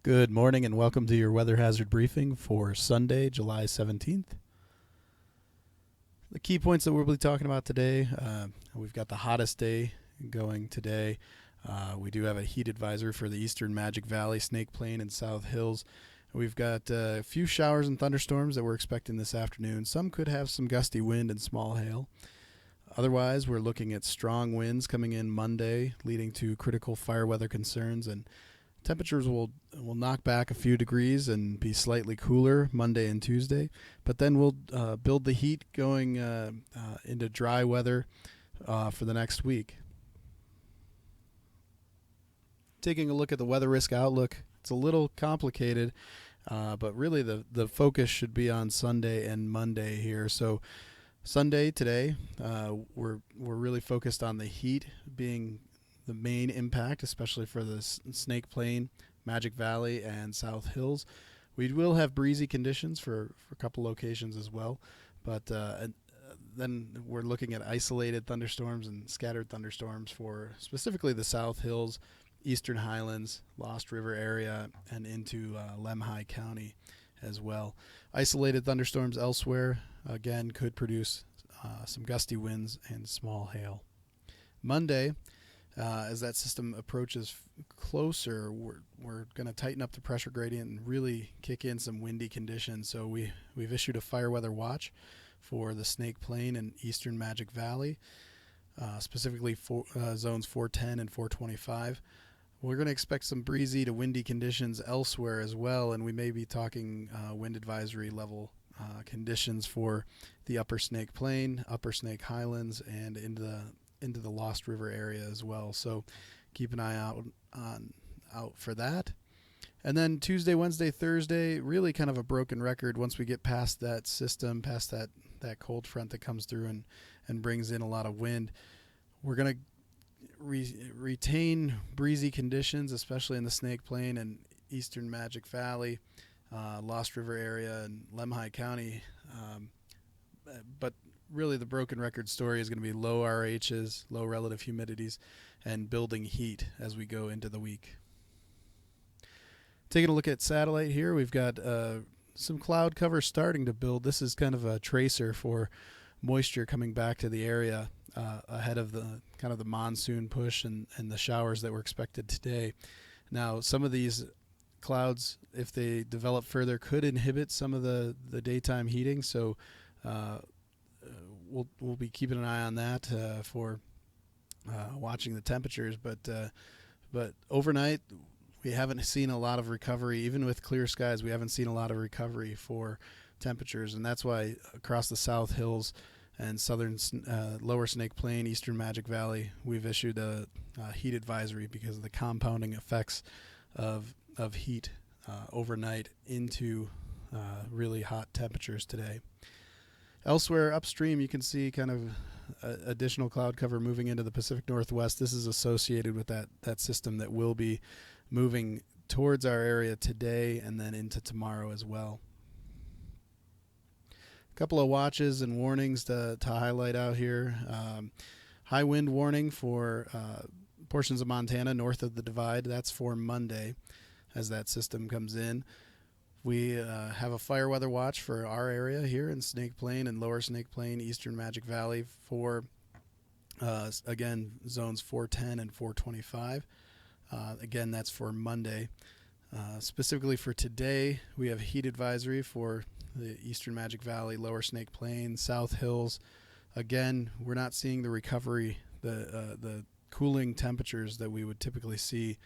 Good morning and welcome to your weather hazard briefing for Sunday, July 17th. The key points that we'll be talking about today, we've got the hottest day going today. We do have a heat advisory for the eastern Magic Valley, Snake Plain, and South Hills. We've got a few showers and thunderstorms that we're expecting this afternoon. Some could have some gusty wind and small hail. Otherwise, we're looking at strong winds coming in Monday, leading to critical fire weather concerns, and temperatures will knock back a few degrees and be slightly cooler Monday and Tuesday, but then we'll build the heat going into dry weather for the next week. Taking a look at the weather risk outlook, it's a little complicated, but really the focus should be on Sunday and Monday here. So Sunday today, we're really focused on the heat being the main impact, especially for the Snake Plain, Magic Valley, and South Hills. We will have breezy conditions for a couple locations as well, but then we're looking at isolated thunderstorms and scattered thunderstorms for specifically the South Hills, Eastern Highlands, Lost River area, and into Lemhi County as well. Isolated thunderstorms elsewhere, again, could produce some gusty winds and small hail. Monday, as that system approaches closer, we're going to tighten up the pressure gradient and really kick in some windy conditions. So we've issued a fire weather watch for the Snake Plain and Eastern Magic Valley, specifically for zones 410 and 425. We're going to expect some breezy to windy conditions elsewhere as well, and we may be talking wind advisory level conditions for the Upper Snake Plain, Upper Snake Highlands, and into the Lost River area as well. So keep an eye out for that. And then Tuesday, Wednesday, Thursday, really kind of a broken record once we get past that system, past that cold front that comes through and brings in a lot of wind. We're going to retain breezy conditions, especially in the Snake Plain and Eastern Magic Valley, Lost River area, and Lemhi County. But really the broken record story is going to be low RHs, low relative humidities, and building heat as we go into the week. Taking a look at satellite here, we've got some cloud cover starting to build. This is kind of a tracer for moisture coming back to the area ahead of the kind of the monsoon push and the showers that were expected today. Now, some of these clouds, if they develop further, could inhibit some of the daytime heating. So we'll be keeping an eye on that for watching the temperatures. But overnight, we haven't seen a lot of recovery. Even with clear skies, we haven't seen a lot of recovery for temperatures, and that's why across the South Hills and southern Lower Snake Plain, Eastern Magic Valley, we've issued a heat advisory because of the compounding effects of heat overnight into really hot temperatures today. Elsewhere upstream, you can see kind of additional cloud cover moving into the Pacific Northwest. This is associated with that system that will be moving towards our area today and then into tomorrow as well. A couple of watches and warnings to highlight out here. High wind warning for portions of Montana north of the divide. That's for Monday as that system comes in. We have a fire weather watch for our area here in Snake Plain and Lower Snake Plain, Eastern Magic Valley for, again, zones 410 and 425. Again, that's for Monday. Specifically for today, we have a heat advisory for the Eastern Magic Valley, Lower Snake Plain, South Hills. Again, we're not seeing the recovery, the cooling temperatures that we would typically see,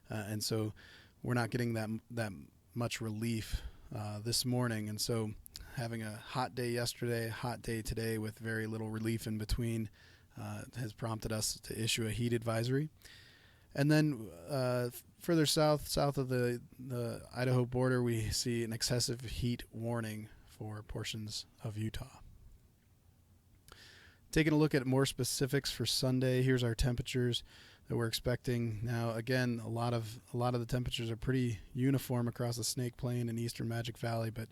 and so we're not getting that much relief this morning. And so having a hot day yesterday, hot day today with very little relief in between has prompted us to issue a heat advisory. And then further south of the Idaho border, we see an excessive heat warning for portions of Utah. Taking a look at more specifics for Sunday, here's our temperatures that we're expecting. Now, again, a lot of the temperatures are pretty uniform across the Snake Plain and Eastern Magic Valley, but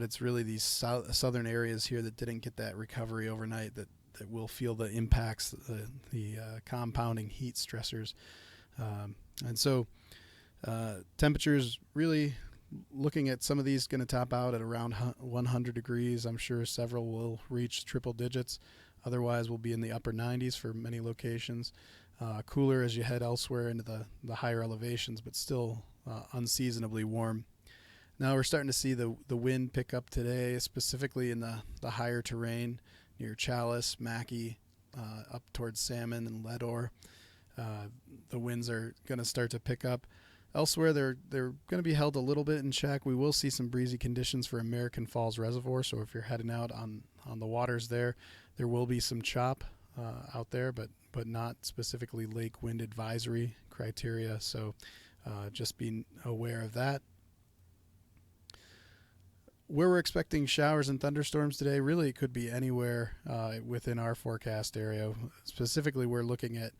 it's really these southern areas here that didn't get that recovery overnight that will feel the impacts, the compounding heat stressors. And so Temperatures really looking at some of these going to top out at around 100 degrees. I'm sure several will reach triple digits. Otherwise, we'll be in the upper 90s for many locations. Cooler as you head elsewhere into the higher elevations, but still unseasonably warm. Now we're starting to see the wind pick up today, specifically in the higher terrain near Chalice, Mackay, up towards Salmon and Leadore. The winds are going to start to pick up. Elsewhere, they're going to be held a little bit in check. We will see some breezy conditions for American Falls Reservoir, so if you're heading out on the waters there will be some chop out there, but not specifically lake wind advisory criteria, so just be aware of that. Where we're expecting showers and thunderstorms today, really it could be anywhere within our forecast area. Specifically, we're looking at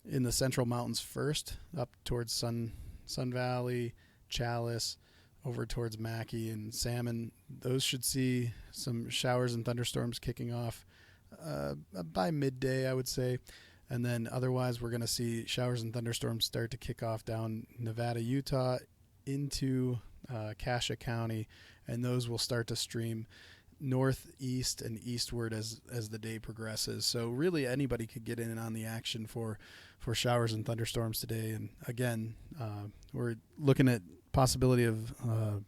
in the Central Mountains first, up towards Sun Valley, Chalice, over towards Mackay and Salmon. Those should see some showers and thunderstorms kicking off by midday, I would say. And then otherwise, we're going to see showers and thunderstorms start to kick off down Nevada, Utah, into Cassia County, and those will start to stream northeast and eastward as the day progresses. So really anybody could get in on the action for showers and thunderstorms today. And again, we're looking at possibility of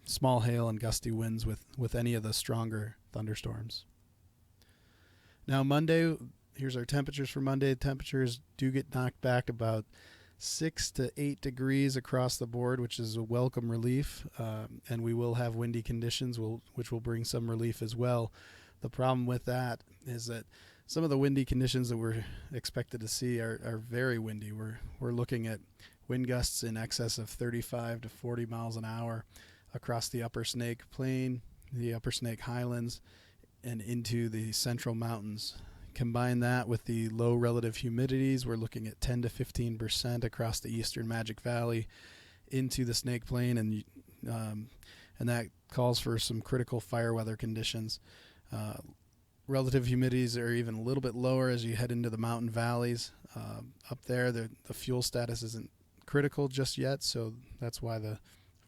small hail and gusty winds with any of the stronger thunderstorms. Now Monday, here's our temperatures for Monday. Temperatures do get knocked back about 6 to 8 degrees across the board, which is a welcome relief, and we will have windy conditions, which will bring some relief as well. The problem with that is that some of the windy conditions that we're expected to see are very windy. We're looking at wind gusts in excess of 35 to 40 miles an hour across the Upper Snake Plain, the Upper Snake Highlands, and into the Central Mountains. Combine that with the low relative humidities, we're looking at 10 to 15% across the eastern Magic Valley into the Snake Plain, and that calls for some critical fire weather conditions. Relative humidities are even a little bit lower as you head into the mountain valleys. Up there, the fuel status isn't critical just yet, so that's why the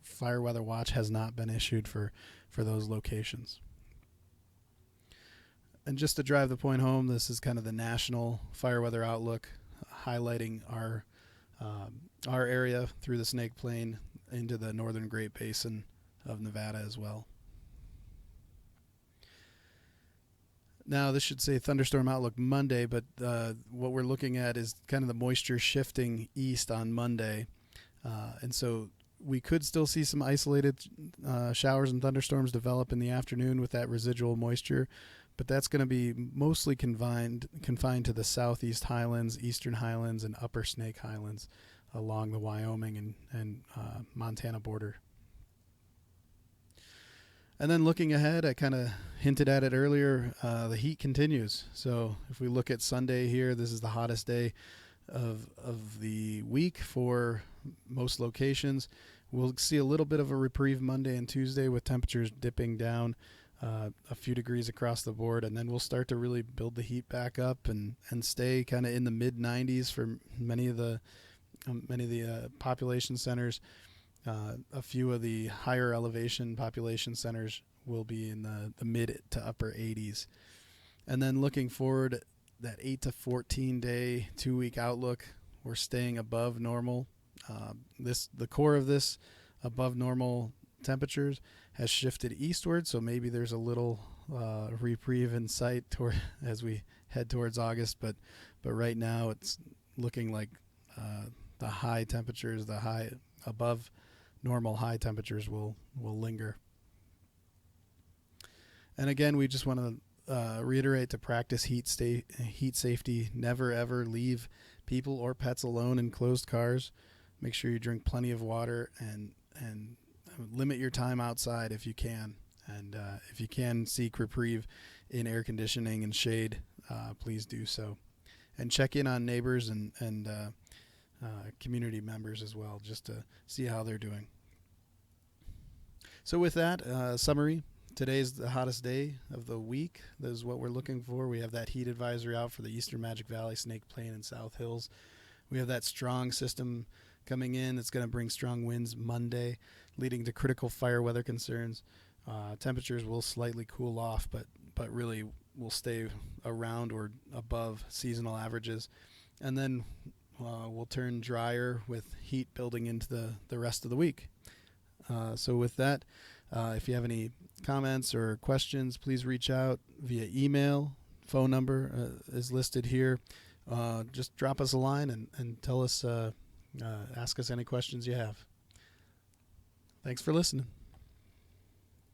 fire weather watch has not been issued for those locations. And just to drive the point home, this is kind of the national fire weather outlook, highlighting our area through the Snake Plain into the northern Great Basin of Nevada as well. Now, this should say Thunderstorm Outlook Monday, but what we're looking at is kind of the moisture shifting east on Monday. And so we could still see some isolated showers and thunderstorms develop in the afternoon with that residual moisture, but that's going to be mostly confined to the southeast highlands, eastern highlands, and upper Snake Highlands along the Wyoming and Montana border. And then looking ahead, I kind of hinted at it earlier, the heat continues. So if we look at Sunday here, this is the hottest day of the week for most locations. We'll see a little bit of a reprieve Monday and Tuesday with temperatures dipping down a few degrees across the board, and then we'll start to really build the heat back up and stay kind of in the mid 90s for many of the population centers. A few of the higher elevation population centers will be in the mid to upper 80s. And then looking forward, that 8 to 14 day 2-week outlook, we're staying above normal. The core of this above normal temperatures has shifted eastward, so maybe there's a little reprieve in sight as we head towards August, but right now it's looking like the high temperatures, the high above normal high temperatures will linger. And again, we just want to reiterate to practice heat safety. Never ever leave people or pets alone in closed cars. Make sure you drink plenty of water and limit your time outside if you can. And if you can seek reprieve in air conditioning and shade, please do so. And check in on neighbors and community members as well, just to see how they're doing. So with that summary, today's the hottest day of the week. This is what we're looking for. We have that heat advisory out for the eastern Magic Valley, Snake Plain, and South Hills. We have that strong system coming in. It's going to bring strong winds Monday, leading to critical fire weather concerns. Temperatures will slightly cool off, but really will stay around or above seasonal averages. And then we'll turn drier with heat building into the rest of the week. So with that, if you have any comments or questions, please reach out via email. Phone number is listed here. Just drop us a line and tell us, ask us any questions you have. Thanks for listening.